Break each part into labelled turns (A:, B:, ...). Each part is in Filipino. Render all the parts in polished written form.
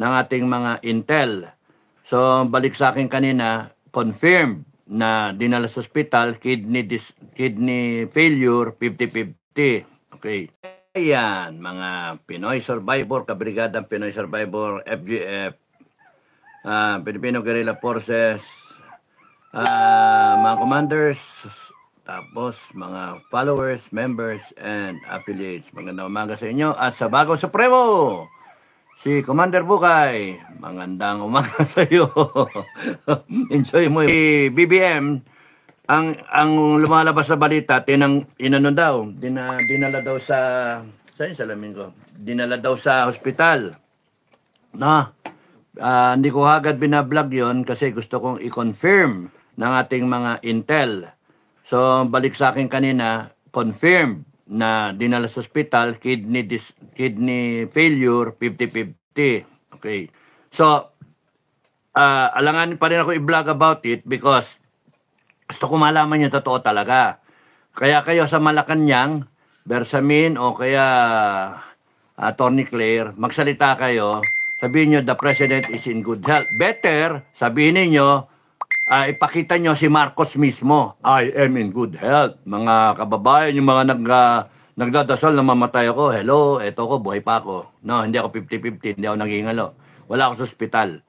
A: ng ating mga intel. So, balik sa akin kanina, confirmed na dinala sa hospital, kidney failure, 50-50. Okay. Ayan, mga Pinoy Survivor, Kabrigadang Pinoy Survivor, FGF, Filipino Guerrilla Forces, mga commanders, tapos mga followers, members, and affiliates. Magandang umaga sa inyo at sa Bagong Supremo, si Commander Bukay. Magandang umaga sa iyo. Enjoy mo. Si BBM, ang lumalabas sa balita, dinala daw sa, saan yung salamin ko? Dinala daw sa hospital. No? Hindi ko agad binablog yon kasi gusto kong i-confirm ng ating mga intel. So, balik sa akin kanina, confirmed na dinala sa hospital, kidney failure, 50-50. Okay. So, alanganin pa rin ako i-vlog about it because gusto ko malaman yung totoo talaga. Kaya kayo sa Malacanang, Bersamin o kaya Attorney Claire, magsalita kayo, sabihin nyo the President is in good health. Better, sabihin niyo, ipakita nyo si Marcos mismo, I am in good health. Mga kababayan, yung mga nagdadasal na mamatay ako, hello, eto ko, buhay pa ako. No, hindi ako 50-50, hindi ako nagingalo. Wala ako sa ospital.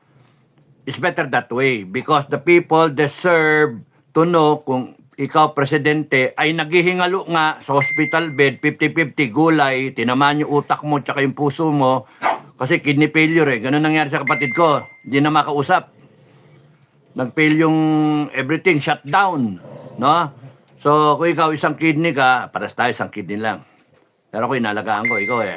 A: It's better that way because the people deserve to know kung ikaw, presidente, ay naghihingalo nga sa hospital bed, 50-50, gulay, tinamaan yung utak mo tsaka yung puso mo, kasi kidney failure eh. Ganun nangyari sa kapatid ko. Hindi na makausap. Nag-fail yung everything, shut down. No? So, kung ikaw isang kidney ka, paras tayo isang kidney lang. Pero ako inalagaan ko, ikaw eh.